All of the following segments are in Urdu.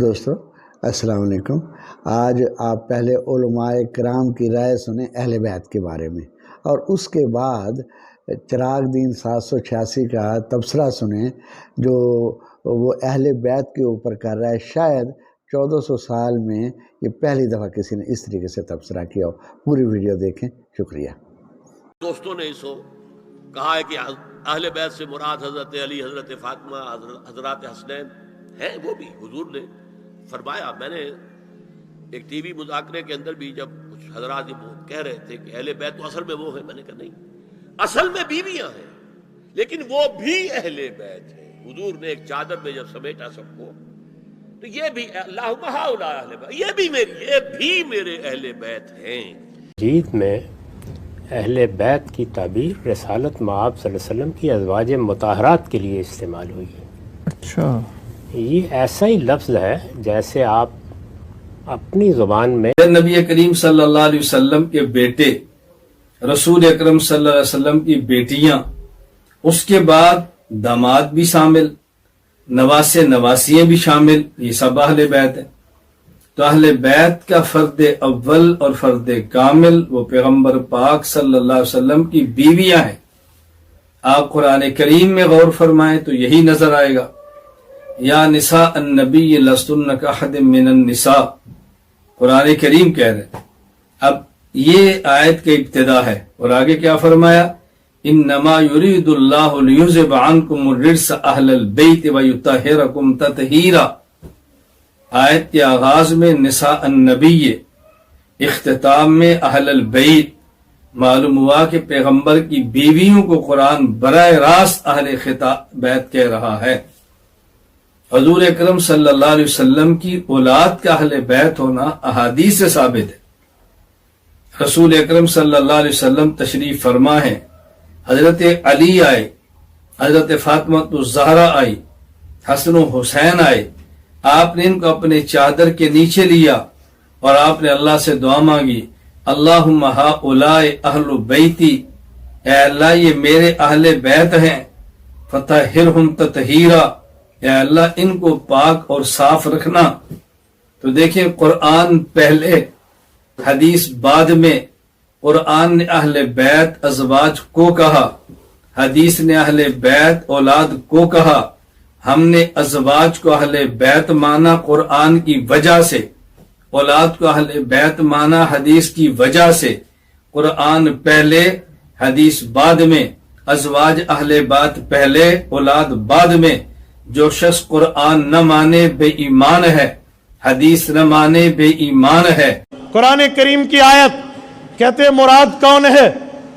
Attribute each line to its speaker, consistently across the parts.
Speaker 1: دوستو السلام علیکم۔ آج آپ پہلے علماء کرام کی رائے سنیں اہل بیت کے بارے میں، اور اس کے بعد چراغ دین 786 کا تبصرہ سنیں جو وہ اہل بیت کے اوپر کر رہا ہے۔ شاید 1400 سال میں یہ پہلی دفعہ کسی نے اس طریقے سے تبصرہ کیا ہو۔ پوری ویڈیو دیکھیں، شکریہ۔
Speaker 2: دوستوں نے اس کو کہا ہے کہ اہل بیت سے مراد حضرت علی، حضرت فاطمہ، حضرات حسنین ہیں۔ وہ بھی حضور نے فرمایا، میں نے ایک ٹی وی مذاکرے کے اندر بھی جب کچھ حضرات یہ کہہ رہے تھے کہ اہل بیت تو اصل میں وہ ہیں، میں نے کہا نہیں، اصل میں بیویاں ہیں لیکن وہ بھی اہل بیت ہیں۔ حضور نے ایک چادر میں جب سمیٹا سب کو، تو یہ بھی اللہم ہؤلاء اہل بیت، یہ بھی میرے اہل بیت ہیں۔
Speaker 3: مجید میں اہل بیت کی تعبیر رسالت مآب صلی اللہ علیہ وسلم کی ازواج مطہرات کے لیے استعمال ہوئی ہے۔
Speaker 4: اچھا، یہ
Speaker 3: ایسا ہی لفظ ہے جیسے آپ اپنی زبان میں
Speaker 5: نبی کریم صلی اللہ علیہ وسلم کے بیٹے، رسول اکرم صلی اللہ علیہ وسلم کی بیٹیاں، اس کے بعد داماد بھی شامل، نواسے نواسیاں بھی شامل، یہ سب اہل بیت ہیں۔ تو اہل بیت کا فرد اول اور فرد کامل وہ پیغمبر پاک صلی اللہ علیہ وسلم کی بیویاں ہیں۔ آپ قرآن کریم میں غور فرمائیں تو یہی نظر آئے گا، یا نساء النبی لستن کاحد من النساء، قرآن کریم کہہ رہے ہیں۔ اب یہ آیت کا ابتدا ہے، اور آگے کیا فرمایا، انما یرید اللہ لیذہب عنکم الرجس اہل البیت ویطہرکم تطہیرا۔ آیت کے آغاز میں نساء النبی، اختتام میں اہل البیت۔ معلوم ہوا کہ پیغمبر کی بیویوں کو قرآن براہ راست اہل بیت کہہ رہا ہے۔ حضور اکرم صلی اللہ علیہ وسلم کی اولاد کا اہل بیت ہونا احادیث سے ثابت ہے۔ رسول اکرم صلی اللہ علیہ وسلم تشریف فرما ہے، حضرت علی آئے، حضرت فاطمہ الزہرا آئی، حسن و حسین آئے، آپ نے ان کو اپنے چادر کے نیچے لیا اور آپ نے اللہ سے دعا مانگی، اللہم ہؤلاء اہل بیتی، اے اللہ یہ میرے اہل بیت ہیں، فطہرہم تطہیرا، اے اللہ ان کو پاک اور صاف رکھنا۔ تو دیکھیں، قرآن پہلے حدیث بعد میں۔ قرآن نے اہل بیت ازواج کو کہا، حدیث نے اہل بیت اولاد کو کہا۔ ہم نے ازواج کو اہل بیت مانا قرآن کی وجہ سے، اولاد کو اہل بیت مانا حدیث کی وجہ سے۔ قرآن پہلے حدیث بعد میں، ازواج اہل بیت پہلے اولاد بعد میں۔ جو شخص قرآن نہ مانے بے ایمان ہے، حدیث نہ مانے بے ایمان ہے۔
Speaker 4: قرآن کریم کی آیت کہتے ہیں مراد کون ہے؟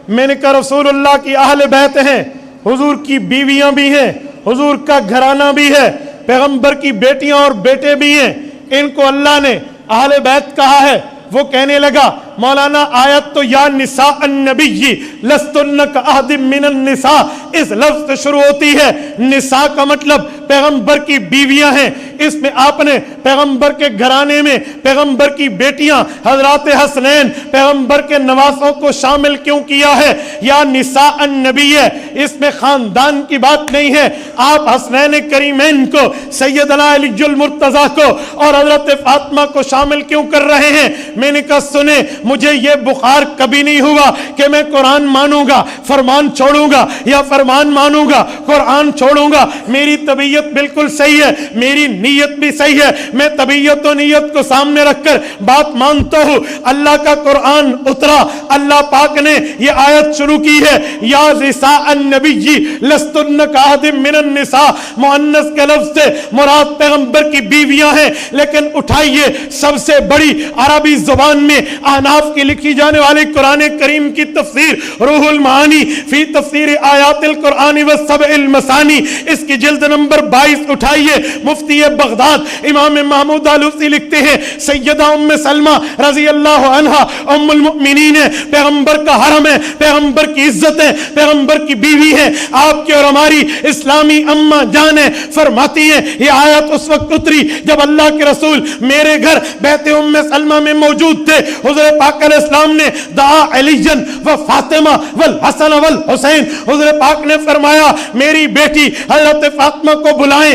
Speaker 4: میں نے کہا رسول اللہ کی اہل بیت ہیں، حضور کی بیویاں بھی ہیں، حضور کا گھرانہ بھی ہے، پیغمبر کی بیٹیاں اور بیٹے بھی ہیں۔ ان کو اللہ نے اہل بیت کہا ہے۔ وہ کہنے لگا مولانا آیت تو یا نساء النبی لستن کاحد من النساء اس لفظ سے شروع ہوتی ہے۔ نساء کا مطلب پیغمبر کی بیویاں ہیں۔ اس میں آپ نے پیغمبر کے گھرانے میں پیغمبر کی بیٹیاں حضرات حسنین پیغمبر کے نواسوں کو شامل کیوں کیا ہے؟ یا نساء النبی ہے، اس میں خاندان کی بات نہیں ہے۔ آپ حسنین کریمین کو، سیدنا علی المرتضیٰ کو اور حضرت فاطمہ کو شامل کیوں کر رہے ہیں؟ میں نے کہا سنیں، مجھے یہ بخار کبھی نہیں ہوا کہ میں قرآن مانوں گا فرمان چھوڑوں گا، یا فرمان مانوں گا قرآن چھوڑوں گا۔ میری طبیعت بالکل صحیح ہے، میری نیت بھی صحیح ہے، میں طبیعت و نیت کو سامنے رکھ کر بات مانتا ہوں۔ اللہ کا قرآن اترا، اللہ پاک نے یہ آیت شروع کی ہے، یا نساء النبی لستن کاحد من النساء، مؤنث کے لفظ سے مراد پیغمبر کی بیویاں ہیں۔ لیکن اٹھائیے سب سے بڑی عربی زبان میں احناف کی لکھی جانے والی قرآن کریم کی تفسیر روح المعانی فی تفسیر آیات القرآن والسبع المثانی، اس کی جلد نمبر 22 اٹھائیے۔ مفتی بغداد امام محمود آلوسی لکھتے ہیں، سیدہ ام سلمہ رضی اللہ عنہا ام المؤمنین ہے، پیغمبر کا حرم ہے، پیغمبر کی عزت ہے، پیغمبر کی بیوی ہے، آپ کی اور ہماری اسلامی اماں جان ہے۔ فرماتی ہیں یہ آیت اس وقت اتری جب اللہ کے رسول میرے گھر بیت ام سلمہ میں موجود تھے۔ حضور پاک علیہ السلام نے دعا علی و فاطمہ والحسن والحسین، حضور پاک نے فرمایا میری بیٹی حضرت فاطمہ کو بلائیں،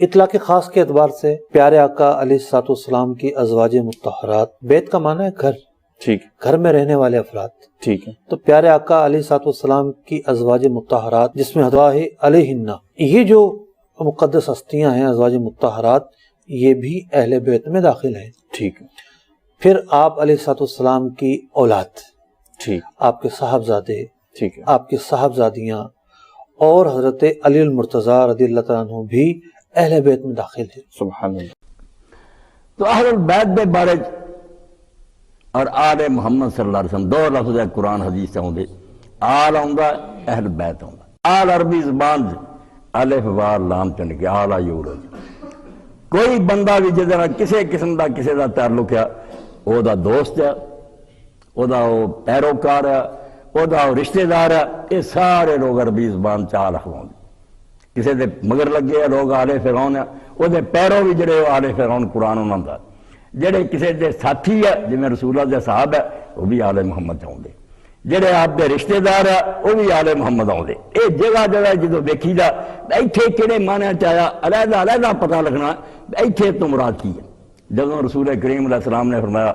Speaker 6: اطلاق خاص کے اعتبار سے پیارے آقا علیہ الصلوۃ والسلام کی ازواج مطہرات، بیت کا معنی ہے گھر،
Speaker 7: ٹھیک،
Speaker 6: گھر میں رہنے والے افراد،
Speaker 7: ٹھیک ہے.
Speaker 6: تو پیارے آقا علیہ الصلوۃ والسلام کی ازواج مطہرات جس میں ازواج علیہن، یہ جو مقدس ہستیاں ہیں ازواج مطہرات، یہ بھی اہل بیت میں داخل ہیں.
Speaker 7: ٹھیک ہے.
Speaker 6: پھر آپ علیہ الصلوۃ والسلام کی اولاد،
Speaker 7: ٹھیک،
Speaker 6: آپ کے صاحبزادے،
Speaker 7: ٹھیک ہے.
Speaker 6: آپ کی صاحبزادیاں اور حضرت علی المرتضیٰ رضی اللہ تعالیٰ عنہ بھی اہل بیت میں داخل ہیں.
Speaker 7: سبحان اللہ.
Speaker 8: تو اہل البیت دے بارے اور آل محمد صلی اللہ علیہ وسلم دو لفظ ہے قرآن حدیث سے ہوندے. آل آندا اہل بیت آندا. آل عربی زبان الف واو لام چن کے آل یورج. کوئی بندہ بھی جدے نال کسے قسم دا کسے دا تعلق ہے، او دا دوست ہے، او دا پیروکار ہے، او دا رشتہ دار ہے، یہ سارے لوگ عربی زبان چال اخواؤں. کسی دے مگر لگے ہیں لوگ آل فرعون ہیں، وہ دے پیرو بھی جڑے آل فرعون قرآن انہوں دا. جڑے کسی دے ساتھی ہے جنہیں رسول اللہ دے صحاب ہے وہ بھی آل محمد چاہوں دے. جڑے آپ دے رشتہ دار ہے وہ بھی آل محمد آؤں دے. اے جگہ جگہ جدو دیکھی جا ایتھے کہڑے معنی چاہیا علیحدہ علیحدہ پتہ لگنا ایتھے تو مراد کی ہے. جدو رسول کریم علیہ السلام نے فرمایا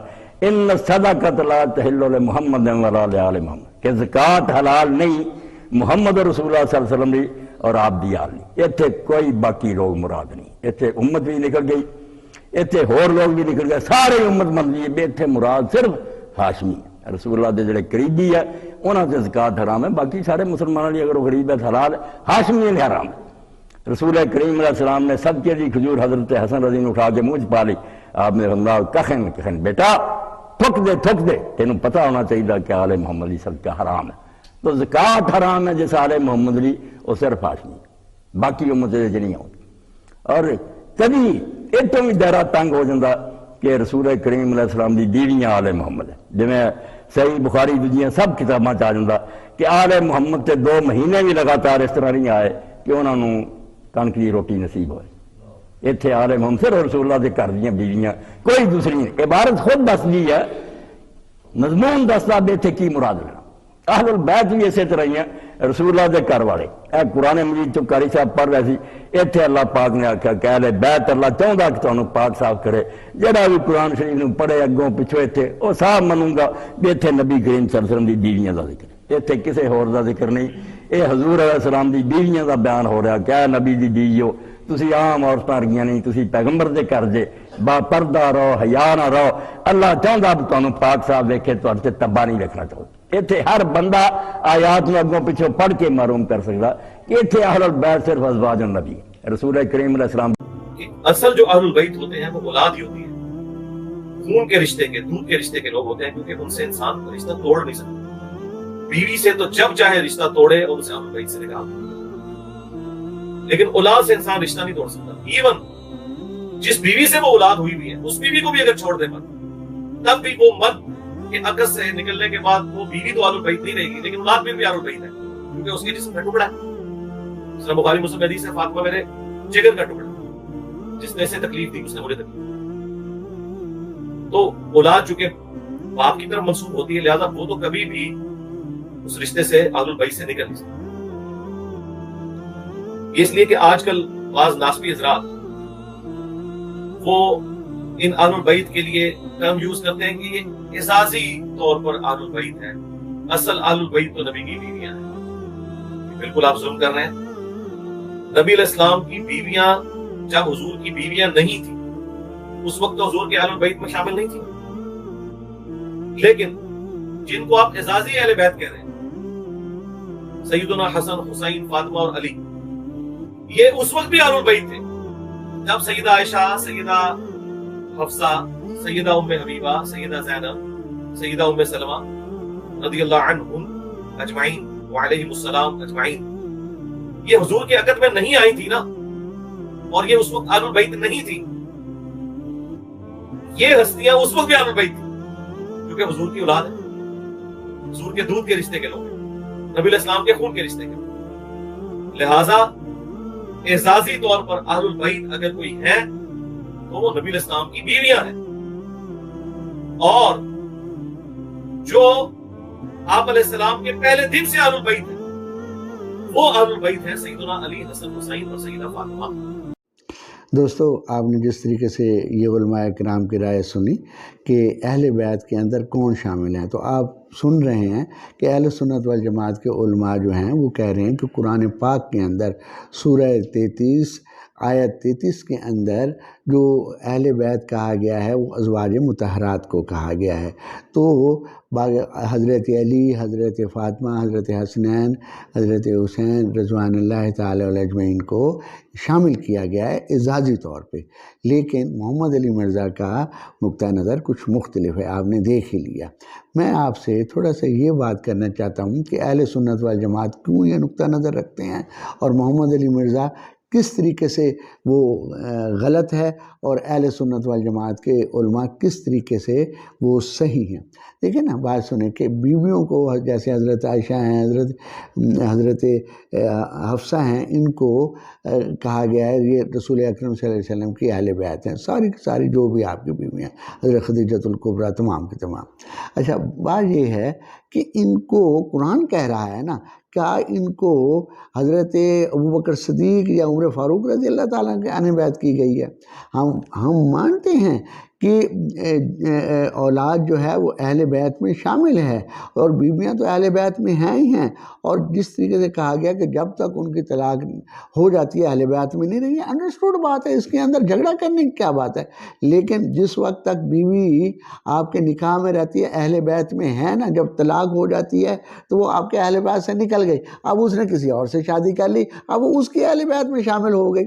Speaker 8: ان صدقۃ لا تحل لمحمد ولا لآل محمد، کہ زکوٰۃ حلال نہیں محمد رسول اللہ صلی اللہ علیہ وسلم دی اور آپ دی آل نہیں. اتنے کوئی باقی لوگ مراد نہیں. اتنے امت بھی نکل گئی، اتنے ہور لوگ بھی نکل گئے، سارے امت من لیے. اتنے مراد صرف ہاشمی رسول اللہ دے جڑے قریبی ہے انہاں تے زکوٰۃ حرام ہے. باقی سارے مسلمانوں لیے اگر وہ غریب ہے حلال ہے، ہاشمی نے حرام ہے. رسول کریم علیہ السلام نے صدقے دی کھجور حضرت حسن رضی نے اٹھا کے منہ پا لی. آپ نے فرمایا کخن بیٹا تھک دے تینوں پتہ ہونا چاہیے کہ آل محمد لی صدقہ حرام ہے. تو زکوٰۃ حرام ہے جس آل محمد لی وہ صرف ہاشمی ہے، باقی امت دے نہیں آؤں. اور کبھی اتوں بھی دائرہ تنگ ہو جاتا کہ رسول کریم علیہ السلام دی بیویاں آل محمد ہے. جویں صحیح بخاری دوجیاں سب کتاباں چ آ جاتا کہ آل محمد تے 2 مہینے بھی لگاتار اس طرح نہیں آئے کہ انہوں نے کنک کی روٹی نصیب ہوئے. اتنے آل محمد صرف رسول اللہ دے گھر دیاں بیویاں، کوئی دوسری نہیں. عبارت خود دس دی ہے، مضمون دستا بھی اتنے کی مراد لینا. اہل البیت بھی اسی طرح ہی ہیں، رسول اللہ دے گھر والے. اے قرآن مجید چ قاری صاحب پڑھ رہے سی، اتنے اللہ پاک نے آخیا کہ اہل بیت اللہ چاہتا کہ تمہیں پاک صاف کرے. جہاں بھی قرآن شریف نے پڑھے اگوں پچھوں اتنے وہ صاحب منوں گا بھی اتنے نبی کریم صلی اللہ علیہ وسلم دی بیویاں کا ذکر، اتنے کسی ہور دا ذکر نہیں. یہ حضور علیہ السلام دی بیویاں کا بیان ہو رہا کہ اے نبی دی بیویو تسی عام عورتاں رگیاں نہیں، تسی پیغمبر دے کر جے با پردہ رہو، حیا نہ رہو. اللہ چاہتا بھی تمہیں پاک صاحب ویکھے تھوڑے تباہ نہیں رکھنا چاہتا. اتنے ہر بندہ آیات میں اگوں پچھوں پڑھ کے معلوم کر سکتا کہ اتنے اہل البیت صرف ازواج النبی رسول کریم علیہ السلام.
Speaker 9: اصل جو اہل البیت ہوتے ہیں وہ اولاد ہی ہوتی ہے، خون کے رشتے کے، دودھ کے رشتے کے لوگ ہوتے ہیں، کیونکہ ان سے انسان رشتہ توڑ نہیں سکتا. بیوی سے تو جب چاہے رشتہ توڑے اور اسے اہل البیت سے نکال دے، لیکن اولاد سے انسان رشتہ نہیں توڑ سکتا. ایون جس بیوی سے وہ اولاد ہوئی بھی ہے اس بیوی کو بھی اگر چھوڑ دے مرد، تب بھی وہ مرد کہ عقد سے نکلنے کے بعد وہ بیوی تو اہل البیت نہیں رہے گی، لیکن اولاد بھی اہل البیت ہے کیونکہ اس کے جسم کا ٹکڑا ہے. جس طرح بخاری مسلم حدیث ہے فاطمہ میرے جگر کا ٹکڑا، جس نے اسے تکلیف دی اس نے مجھے تکلیف دی. تو اولاد چونکہ باپ کی طرف منسوب ہوتی ہے لہذا وہ تو کبھی بھی اس رشتے سے اہل البیت سے نکل نہیں سکتی. اس لیے کہ آج کل بعض ناسبی حضرات وہ ان اہل البیت کے لیے ٹرم یوز کرتے ہیں کہ یہ اعزازی طور پر اہل البیت ہے، اصل اہل البیت تو نبی کی بیویاں ہیں. بالکل آپ ظلم کر رہے ہیں. نبی علیہ السلام کی بیویاں جب حضور کی بیویاں نہیں تھیں اس وقت تو حضور کے اہل البیت میں شامل نہیں تھیں، لیکن جن کو آپ اعزازی اہل بیت کہہ رہے ہیں سیدنا حسن، حسین، فاطمہ اور علی، یہ اس وقت بھی اہل البیت تھے جب سیدہ عائشہ، سیدہ حفصہ، سیدہ ام حبیبہ، سیدہ زینب، سیدہ ام سلمہ رضی اللہ عنہم اجمعین وعلیہم السلام اجمعین یہ حضور کے عقد میں نہیں آئی تھی نا، اور یہ اس وقت اہل البیت نہیں تھی. یہ ہستیاں اس وقت بھی اہل البیت تھی کیونکہ حضور کی اولاد ہے، حضور کے دودھ کے رشتے کے لوگ ہیں، نبی علیہ السلام کے خون کے رشتے کے لوگ. لہذا اعزازی طور پر اہل البیت اگر کوئی ہے تو وہ نبی علیہ السلام کی بیویاں ہیں، اور جو آپ علیہ السلام کے پہلے دن سے اہل البیت ہیں وہ اہل البیت ہیں سیدنا علی، حسن، حسین اور سیدہ فاطمہ.
Speaker 1: دوستو آپ نے جس طریقے سے یہ علماء کرام کی رائے سنی کہ اہل بیت کے اندر کون شامل ہیں، تو آپ سن رہے ہیں کہ اہل سنت والجماعت کے علماء جو ہیں وہ کہہ رہے ہیں کہ قرآن پاک کے اندر سورہ 33 آیت 33 کے اندر جو اہل بیت کہا گیا ہے وہ ازواج مطہرات کو کہا گیا ہے، تو حضرت علی، حضرت فاطمہ، حضرت حسنین، حضرت حسین رضوان اللہ تعالی علیہ اجمعین کو شامل کیا گیا ہے اعزازی طور پہ، لیکن محمد علی مرزا کا نقطہ نظر کچھ مختلف ہے، آپ نے دیکھ ہی لیا۔ میں آپ سے تھوڑا سا یہ بات کرنا چاہتا ہوں کہ اہل سنت والجماعت کیوں یہ نقطہ نظر رکھتے ہیں اور محمد علی مرزا کس طریقے سے وہ غلط ہے اور اہل سنت والجماعت کے علماء کس طریقے سے وہ صحیح ہیں۔ دیکھیں نا، بات سنیں کہ بیویوں کو جیسے حضرت عائشہ ہیں، حضرت حفصہ ہیں، ان کو کہا گیا ہے یہ رسول اکرم صلی اللہ علیہ وسلم کی اہل بیت ہیں، ساری کی ساری جو بھی آپ کی بیویاں ہیں، حضرت خدیجۃ الکبریٰ، تمام کے تمام۔ اچھا، بات یہ ہے کہ ان کو قرآن کہہ رہا ہے نا، کیا ان کو حضرت ابوبکر صدیق یا عمر فاروق رضی اللہ تعالیٰ کے اہل بیت کی گئی ہے؟ ہم مانتے ہیں کہ اولاد جو ہے وہ اہل بیت میں شامل ہے اور بیویاں تو اہل بیت میں ہیں ہی ہیں، اور جس طریقے سے کہا گیا کہ جب تک ان کی طلاق ہو جاتی ہے اہل بیت میں نہیں رہی ہے، انڈرسٹوڈ بات ہے، اس کے اندر جھگڑا کرنے کی کیا بات ہے۔ لیکن جس وقت تک بیوی آپ کے نکاح میں رہتی ہے اہل بیت میں ہے نا، جب طلاق ہو جاتی ہے تو وہ آپ کے اہل بیت سے نکل گئی، اب اس نے کسی اور سے شادی کر لی، اب وہ اس کی اہل بیت میں شامل ہو گئی۔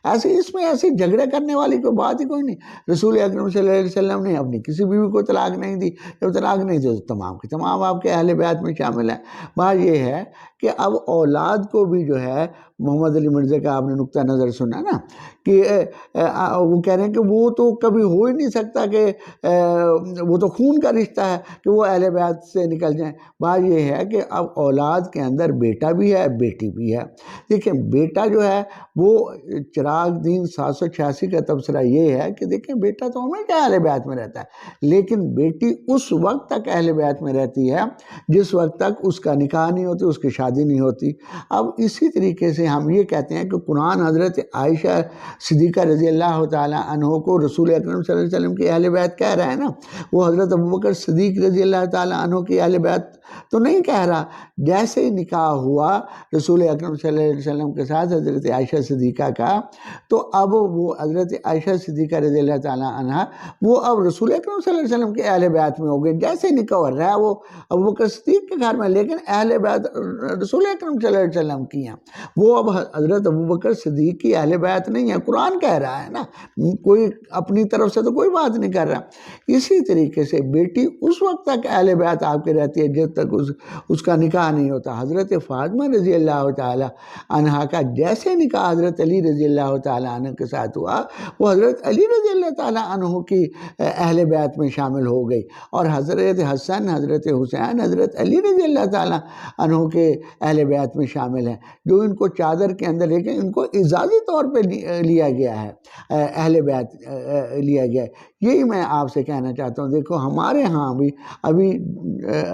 Speaker 1: اس میں ایسی جھگڑے کرنے والی کوئی بات ہی کوئی نہیں۔ رسول اکرم صلی اللہ علیہ وسلم نے اپنی کسی بیوی کو طلاق نہیں دی، جب طلاق نہیں دی تو تمام کے تمام آپ کے اہل بیت میں شامل ہیں۔ بات یہ ہے کہ اب اولاد کو بھی جو ہے محمد علی مرزا کا آپ نے نقطہ نظر سنا نا کہ وہ کہہ رہے ہیں کہ وہ تو کبھی ہو ہی نہیں سکتا کہ وہ تو خون کا رشتہ ہے کہ وہ اہل بیت سے نکل جائیں۔ بات یہ ہے کہ اب اولاد کے اندر بیٹا بھی ہے بیٹی بھی ہے۔ دیکھیں بیٹا جو ہے وہ چراغ دین 786 کا تبصرہ یہ ہے کہ دیکھیں بیٹا تو ہمیشہ اہل بیت میں رہتا ہے، لیکن بیٹی اس وقت تک اہل بیت میں رہتی ہے جس وقت تک اس کا نکاح نہیں ہوتی، اس کی شادی نہیں ہوتی۔ اب اسی طریقے سے ہم یہ کہتے ہیں کہ قرآن حضرت عائشہ صدیقہ رضی اللہ تعالیٰ عنہ کو رسول اکرم صلی اللہ علیہ وسلم کی اہل بیت کہہ رہا ہے نا، وہ حضرت ابوبکر صدیق رضی اللہ تعالیٰ عنہ کی اہل بیت تو نہیں کہہ رہا۔ جیسے ہی نکاح ہوا رسول اکرم صلی اللہ علیہ وسلم کے ساتھ حضرت عائشہ صدیقہ کا، تو اب وہ حضرت عائشہ صدیقہ رضی اللہ تعالیٰ عنہ وہ اب رسول اکرم صلی اللہ علیہ وسلم کے اہل بیت میں ہو گئے۔ جیسے نکاح ہو رہا ہے وہ ابوبکر صدیق کے گھر میں، لیکن اہل بیت رسول اکرم صلی اللہ علیہ وسلم کی ہیں، وہ اب حضرت ابوبکر صدیق کی اہل بیت نہیں ہے۔ قرآن کہہ رہا ہے نا، کوئی اپنی طرف سے تو کوئی بات نہیں کر رہا۔ اسی طریقے سے بیٹی اس وقت تک اہل بیت آپ کے رہتی ہے جب تک اس کا نکاح نہیں ہوتا۔ حضرت فاطمہ رضی اللہ تعالی عنہا کا جیسے نکاح حضرت علی رضی اللہ تعالی عنہ کے ساتھ ہوا، وہ حضرت علی رضی اللہ تعالی عنہ کی اہل بیت میں شامل ہو گئی، اور حضرت حسن، حضرت حسین، حضرت علی رضی اللہ تعالی عنہ کے اہل بیت میں شامل ہیں، جو ان کو چادر کے اندر لے کے ان کو اعزازی طور پہ لیا گیا ہے، اہل بیت لیا گیا ہے۔ یہی میں آپ سے کہنا چاہتا ہوں۔ دیکھو ہمارے ہاں بھی ابھی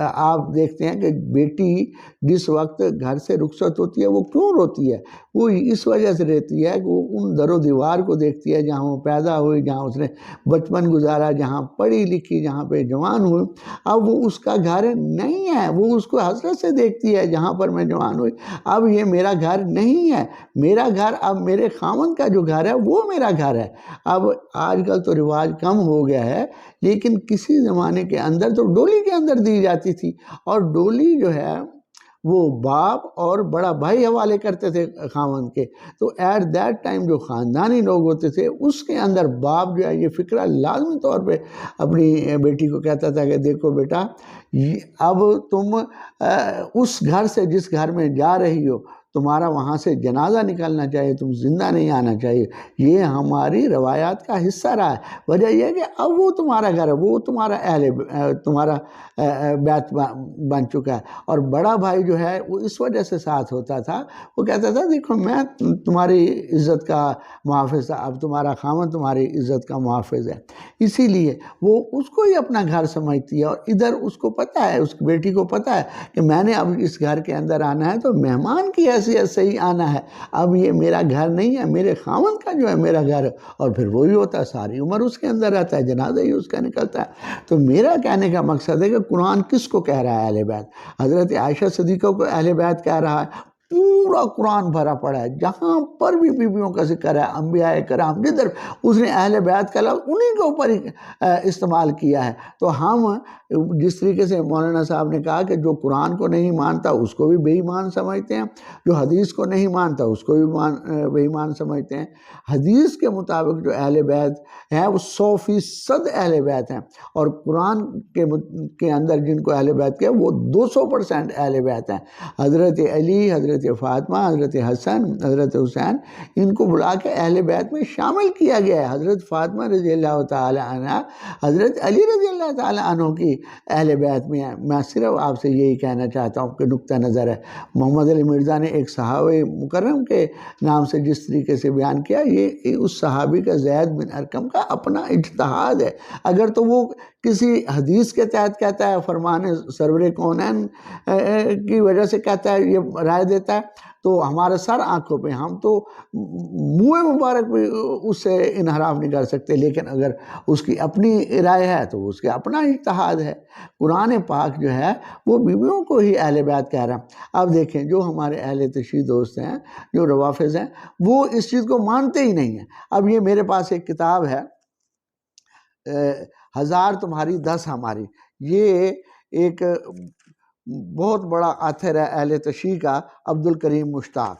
Speaker 1: آپ دیکھتے ہیں کہ بیٹی جس وقت گھر سے رخصت ہوتی ہے وہ کیوں روتی ہے؟ وہ اس وجہ سے رہتی ہے کہ وہ ان در و دیوار کو دیکھتی ہے جہاں وہ پیدا ہوئی، جہاں اس نے بچپن گزارا، جہاں پڑھی لکھی، جہاں پہ جوان ہوئی۔ اب وہ اس کا گھر نہیں ہے، وہ اس کو حسرت سے دیکھتی ہے جہاں پر میں جوان ہوئی، اب یہ میرا گھر نہیں ہے، میرا گھر اب میرے خاوند کا جو گھر ہے وہ میرا گھر ہے۔ اب آج کل تو رواج کم ہو گیا ہے، لیکن کسی زمانے کے اندر تو ڈولی کے اندر دی جاتی تھی، اور ڈولی جو ہے وہ باپ اور بڑا بھائی حوالے کرتے تھے خاوند کے۔ تو ایٹ دیٹ ٹائم جو خاندانی لوگ ہوتے تھے اس کے اندر باپ جو ہے یہ فکرہ لازمی طور پہ اپنی بیٹی کو کہتا تھا کہ دیکھو بیٹا، اب تم اس گھر سے جس گھر میں جا رہی ہو تمہارا وہاں سے جنازہ نکلنا چاہیے، تم زندہ نہیں آنا چاہیے۔ یہ ہماری روایات کا حصہ رہا ہے۔ وجہ یہ ہے کہ اب وہ تمہارا گھر ہے، وہ تمہارا بیت بن چکا ہے۔ اور بڑا بھائی جو ہے وہ اس وجہ سے ساتھ ہوتا تھا، وہ کہتا تھا دیکھو میں تمہاری عزت کا محافظ تھا، اب تمہارا خاوند تمہاری عزت کا محافظ ہے۔ اسی لیے وہ اس کو ہی اپنا گھر سمجھتی ہے، اور ادھر اس کو پتہ ہے، اس بیٹی کو پتہ ہے کہ میں نے اب اس گھر کے اندر آنا ہے تو مہمان کی حیثیت سے ہی آنا ہے. اب یہ میرا گھر نہیں ہے، میرے خاوند کا جو ہے میرا گھر، اور پھر وہی ہوتا ہے، ساری عمر اس کے اندر رہتا ہے، جنازہ ہی اس کا نکلتا ہے. تو میرا کہنے کا مقصد ہے کہ قرآن کس کو کہہ رہا ہے اہل بیت؟ حضرت عائشہ صدیقہ کو اہل بیت کہہ رہا ہے. پورا قرآن بھرا پڑا ہے، جہاں پر بھی بیویوں کا ذکر ہے، انبیاء کرام جدھر اس نے اہل بیت کا لفظ انہی کے اوپر ہی استعمال کیا ہے. تو ہم جس طریقے سے مولانا صاحب نے کہا کہ جو قرآن کو نہیں مانتا اس کو بھی بے ایمان سمجھتے ہیں، جو حدیث کو نہیں مانتا اس کو بھی بے ایمان سمجھتے ہیں. حدیث کے مطابق جو اہل بیت ہیں وہ 100% اہل بیت ہیں، اور قرآن کے اندر جن کو اہل بیت کہے وہ 200% اہل بیت ہیں. حضرت علی، حضرت فاطمہ، حضرت حسن، حضرت حسین، ان کو بلا کے اہل بیت میں شامل کیا گیا ہے. حضرت فاطمہ رضی اللہ تعالی عنہ حضرت علی رضی اللہ تعالی عنہ کی اہل بیت میں ہیں. میں صرف آپ سے یہی کہنا چاہتا ہوں کہ نقطہ نظر ہے، محمد علی مرزا نے ایک صحابہ مکرم کے نام سے جس طریقے سے بیان کیا، یہ اس صحابی کا زید بن ارقم کا اپنا اجتہاد ہے. اگر تو وہ کسی حدیث کے تحت کہتا ہے، فرمان سرور کونین کی وجہ سے کہتا ہے، یہ رائے دیتا ہے، تو ہمارا سر آنکھوں پہ، ہم تو منہ مبارک بھی اس سے انحراف نہیں کر سکتے. لیکن اگر اس کی اپنی رائے ہے تو اس کا اپنا اجتہاد ہے. قرآن پاک جو ہے وہ بیویوں کو ہی اہل بیت کہہ رہا ہے. اب دیکھیں جو ہمارے اہل تشیع دوست ہیں، جو روافظ ہیں، وہ اس چیز کو مانتے ہی نہیں ہیں. اب یہ میرے پاس ایک کتاب ہے، 1000 تمہاری 10 ہماری، یہ ایک بہت بڑا آتھر ہے اہل تشیع کا، عبد الکریم مشتاق.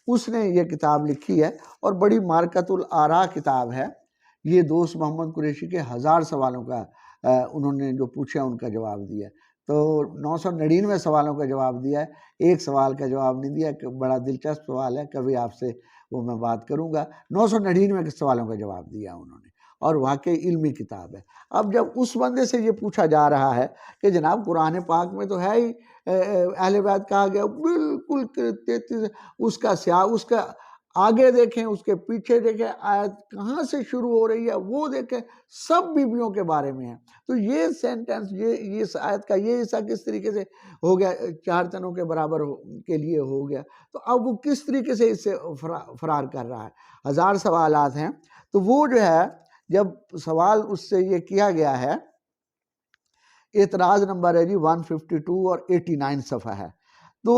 Speaker 1: اس نے یہ کتاب لکھی ہے اور بڑی مارکت الآراء کتاب ہے. یہ دوست محمد قریشی کے 1000 سوالوں کا انہوں نے جو پوچھا ان کا جواب دیا. تو 999 سوالوں کا جواب دیا ہے، ایک سوال کا جواب نہیں دیا. بڑا دلچسپ سوال ہے، کبھی آپ سے وہ میں بات کروں گا. 999 سوالوں کا جواب دیا انہوں نے، اور واقعی علمی کتاب ہے. اب جب اس بندے سے یہ پوچھا جا رہا ہے کہ جناب قرآن پاک میں تو ہے ہی اہل بیت کہا گیا، بالکل 33 اس کا سیاق، اس کا آگے دیکھیں، اس کے پیچھے دیکھیں، آیت کہاں سے شروع ہو رہی ہے وہ دیکھیں، سب بیویوں کے بارے میں ہے. تو یہ سینٹنس، یہ اس آیت کا یہ حصہ کس طریقے سے ہو گیا 4 تنوں کے برابر کے لیے ہو گیا. تو اب وہ کس طریقے سے اس سے فرار کر رہا ہے. 1000 سوالات ہیں. تو وہ جو ہے جب سوال اس سے یہ کیا گیا ہے، اعتراض نمبر ہے جی 152 اور 89 صفحہ ہے. تو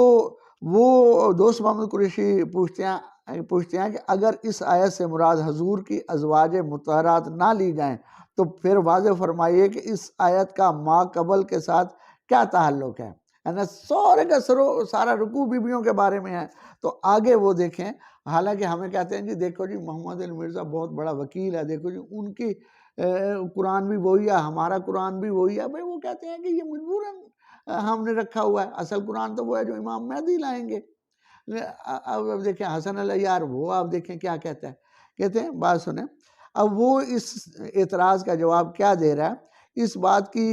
Speaker 1: وہ دوست محمد قریشی پوچھتے ہیں کہ اگر اس آیت سے مراد حضور کی ازواج مطہرات نہ لی جائیں تو پھر واضح فرمائیے کہ اس آیت کا ما قبل کے ساتھ کیا تعلق ہے. سورے کا سارا رکوع بیویوں کے بارے میں ہے. تو آگے وہ دیکھیں، حالانکہ ہمیں کہتے ہیں جی دیکھو جی محمد علی مرزا بہت بڑا وکیل ہے، دیکھو جی ان کی قرآن بھی وہی ہے، ہمارا قرآن بھی وہی ہے. بھائی وہ کہتے ہیں کہ یہ مجبوراً ہم نے رکھا ہوا ہے، اصل قرآن تو وہ ہے جو امام مہدی لائیں گے. اب دیکھیں حسن العیار، وہ آپ دیکھیں کیا کہتا ہے. کہتے ہیں بات سنیں، اب وہ اس اعتراض کا جواب کیا دے رہا ہے. اس بات کی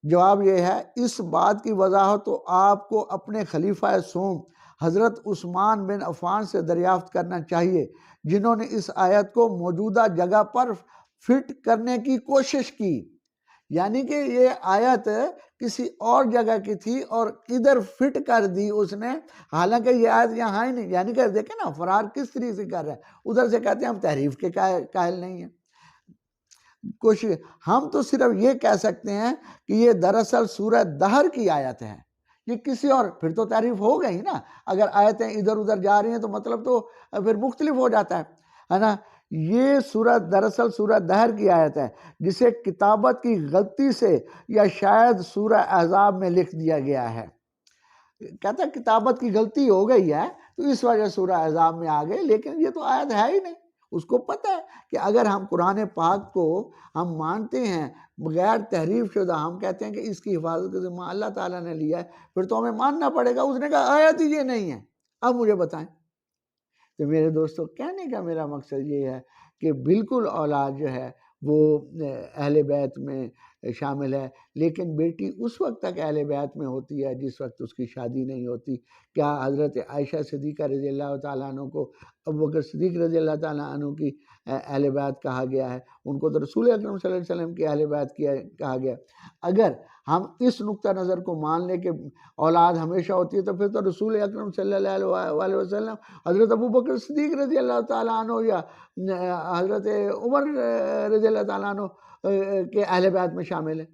Speaker 1: جواب یہ ہے، اس بات کی وضاحت تو آپ کو اپنے خلیفہ سوم حضرت عثمان بن عفان سے دریافت کرنا چاہیے، جنہوں نے اس آیت کو موجودہ جگہ پر فٹ کرنے کی کوشش کی. یعنی کہ یہ آیت کسی اور جگہ کی تھی اور ادھر فٹ کر دی اس نے، حالانکہ یہ آیت یہاں ہی نہیں. یعنی کہ دیکھیں نا فرار کس طریقے سے کر رہا ہے. ادھر سے کہتے ہیں ہم تحریف کے قائل نہیں ہیں. کوشش ہم تو صرف یہ کہہ سکتے ہیں کہ یہ دراصل سورہ دہر کی آیت ہے. یہ کسی اور، پھر تو تعریف ہو گئی نا. اگر آیتیں ادھر ادھر جا رہی ہیں تو مطلب تو پھر مختلف ہو جاتا ہے نا. یہ دراصل سورہ دہر کی آیت ہے، جسے کتابت کی غلطی سے یا شاید سورہ احزاب میں لکھ دیا گیا ہے. کہتا ہے کتابت کی غلطی ہو گئی ہے تو اس وجہ سورہ احزاب میں آ گئے، لیکن یہ تو آیت ہے ہی نہیں. اس کو پتہ ہے کہ اگر ہم قرآن پاک کو ہم مانتے ہیں بغیر تحریف شدہ، ہم کہتے ہیں کہ اس کی حفاظت کا ذمہ اللہ تعالیٰ نے لیا ہے، پھر تو ہمیں ماننا پڑے گا. اس نے کہا آیت ہی یہ نہیں ہے. اب مجھے بتائیں. تو میرے دوستو کہنے کا میرا مقصد یہ ہے کہ بالکل اولاد جو ہے وہ اہل بیت میں شامل ہے، لیکن بیٹی اس وقت تک اہل بیت میں ہوتی ہے جس وقت اس کی شادی نہیں ہوتی۔ کیا حضرت عائشہ صدیقہ رضی اللہ تعالیٰ عنہ کو ابو بکر صدیق رضی اللہ تعالیٰ عنہ کی اہل بیت کہا گیا ہے؟ ان کو تو رسول اکرم صلی اللہ علیہ وسلم کی اہل بیت کہا گیا۔ اگر ہم اس نقطہ نظر کو مان لیں کہ اولاد ہمیشہ ہوتی ہے تو پھر تو رسول اکرم صلی اللہ علیہ وسلم حضرت ابو بکر صدیق رضی اللہ تعالیٰ عنہ یا حضرت عمر رضی اللہ تعالیٰ عنہ کے اہل بیت میں شامل ہے؟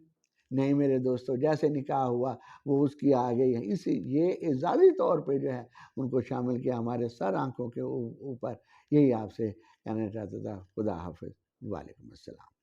Speaker 1: نہیں میرے دوستو، جیسے نکاح ہوا وہ اس کی آ گئی ہے، یہ اعزازی طور پہ جو ہے ان کو شامل کیا ہمارے سر آنکھوں کے اوپر۔ یہی آپ سے کہنا چاہتا تھا۔ خدا حافظ، وعلیکم السلام۔